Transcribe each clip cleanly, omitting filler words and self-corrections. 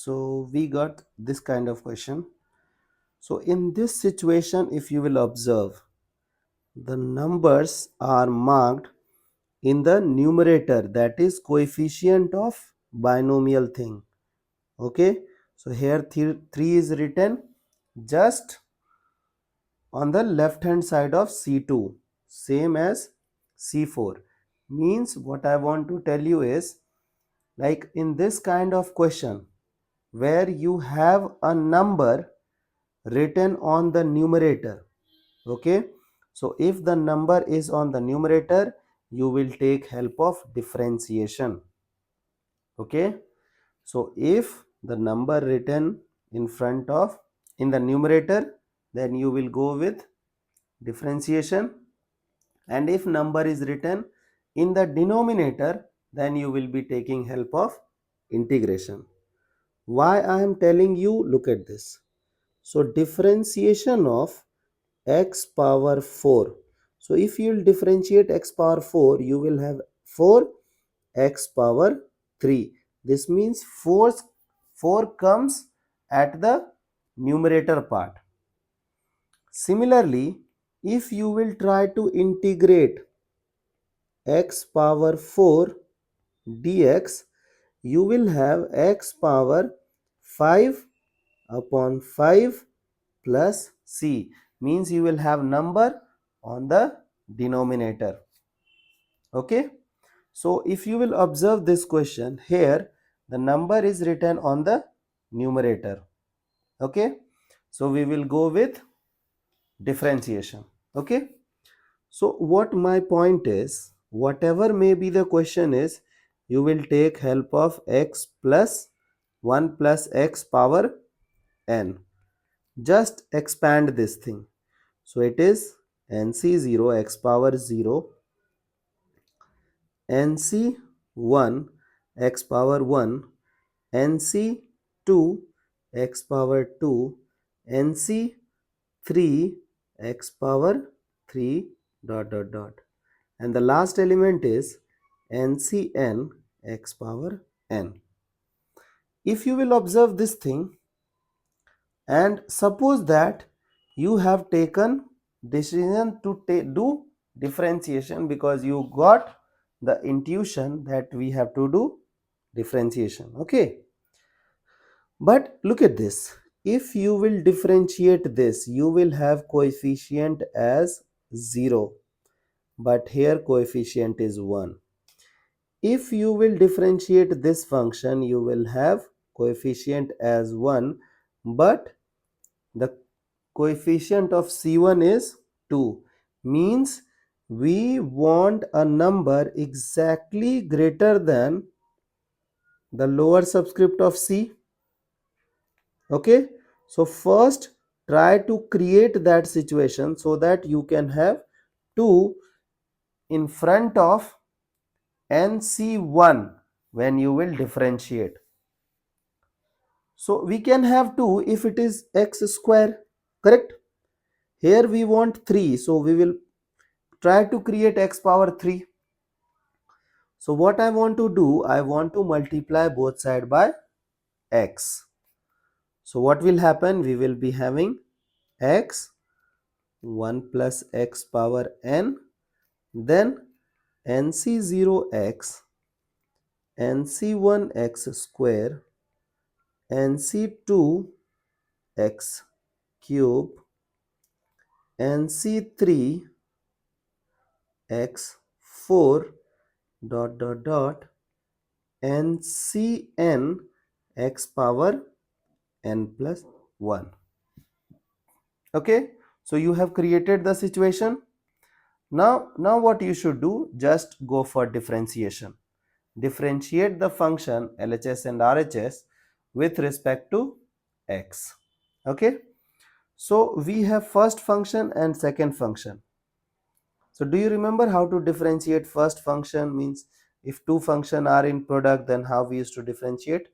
So we got this kind of question. So in this situation, if you will observe, the numbers are marked in the numerator, that is coefficient of binomial thing. Okay, so here 3 is written just on the left hand side of C2, same as C4. Means what I want to tell you is, like in this kind of question where you have a number written on the numerator. Okay, so if the number is on the numerator, you will take help of differentiation. Okay, so if the number written in front of in the numerator, then you will go with differentiation, and if number is written in the denominator, then you will be taking help of integration. Why I am telling you? Look at this. So differentiation of x power 4. So if you will differentiate x power 4, you will have 4 x power 3. This means 4 comes at the numerator part. Similarly, if you will try to integrate x power 4 dx, you will have x power 5 upon 5 plus c, means you will have number on the denominator. Okay, so if you will observe this question, here the number is written on the numerator. Okay, so we will go with differentiation. Okay, so what my point is, whatever may be the question is, you will take help of x plus 1 plus x power n. Just expand this thing. So it is nc0 x power 0, nc1 x power 1, nc2 x power 2, nc3 x power 3 dot dot dot, and the last element is ncn x power n. If you will observe this thing, and suppose that you have taken decision to do differentiation because you got the intuition that we have to do differentiation. Okay, but look at this. If you will differentiate this, you will have coefficient as 0, but here coefficient is 1. If you will differentiate this function, you will have coefficient as 1, but the coefficient of C1 is 2, means we want a number exactly greater than the lower subscript of C. Okay, so first try to create that situation so that you can have 2 in front of NC1 when you will differentiate. So we can have 2 if it is x square, correct? Here we want 3, so we will try to create x power 3. So what I want to do, I want to multiply both sides by x. So what will happen? We will be having x 1 plus x power n, then nc0x, nc1x square, nc2x cube, nc3x 4 dot dot dot, ncn x power n plus 1. Okay, so you have created the situation. Now what you should do, just go for differentiation. Differentiate the function LHS and RHS with respect to x. Okay, so we have first function and second function. So do you remember how to differentiate first function? Means if two functions are in product, then how we used to differentiate?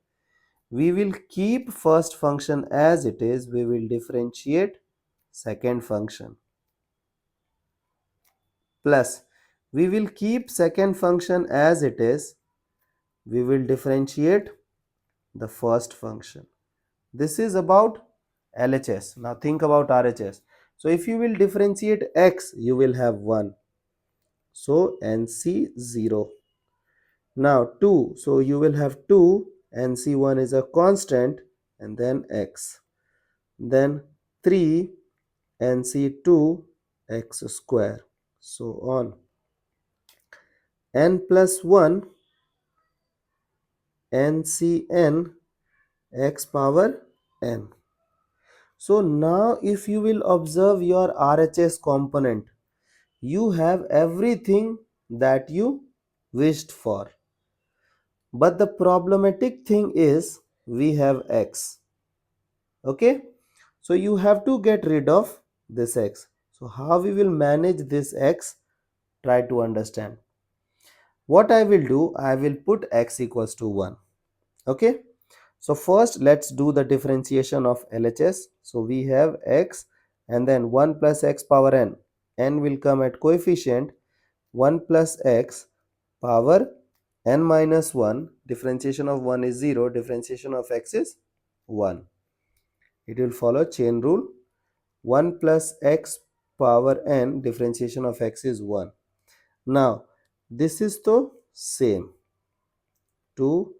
We will keep first function as it is, we will differentiate second function, plus we will keep second function as it is, we will differentiate the first function. This is about LHS. Now think about RHS. So if you will differentiate x, you will have 1. So NC 0. Now 2. So you will have 2. NC1 is a constant and then x. Then 3. NC2 x square. So on. N plus 1 NCN x power n. So now if you will observe your RHS component, you have everything that you wished for. But the problematic thing is we have x. Okay. So you have to get rid of this x. So how we will manage this x? Try to understand. What I will do, I will put x equals to 1. Okay. So first let's do the differentiation of LHS. So we have x and then 1 plus x power n. N will come at coefficient 1 plus x power n minus 1. Differentiation of 1 is 0. Differentiation of x is 1. It will follow chain rule. 1 plus x power n. Differentiation of x is 1. Now this is the same. 2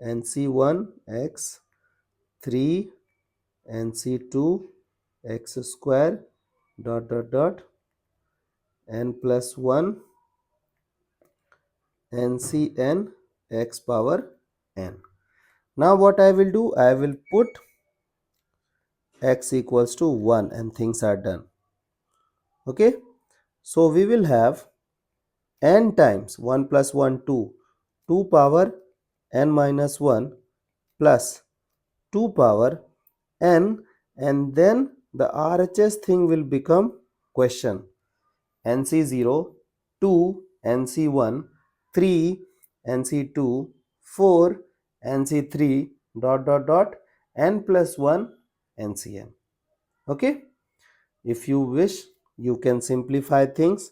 NC1 x 3 NC2 x square dot n plus 1 NCN x power n. Now what I will do, I will put x equals to 1 and things are done. Okay. So we will have n times 1 plus 1 2. 2 power n minus 1 plus 2 power n, and then the RHS thing will become question. NC0, 2, NC1, 3, NC2, 4, NC3 n plus 1 NCN. Okay. If you wish, you can simplify things.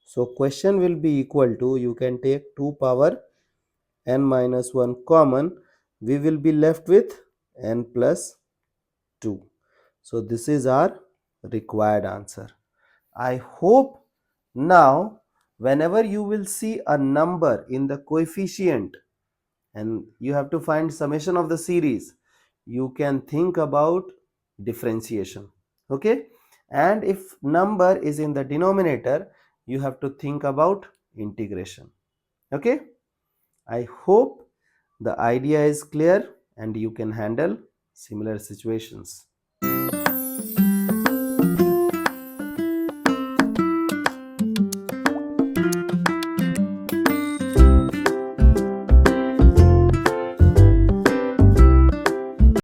So question will be equal to, you can take 2 power n minus 1 common. We will be left with n plus 2. So this is our required answer. I hope now whenever you will see a number in the coefficient and you have to find summation of the series, you can think about differentiation. Okay. And if number is in the denominator, you have to think about integration. Okay. I hope the idea is clear and you can handle similar situations.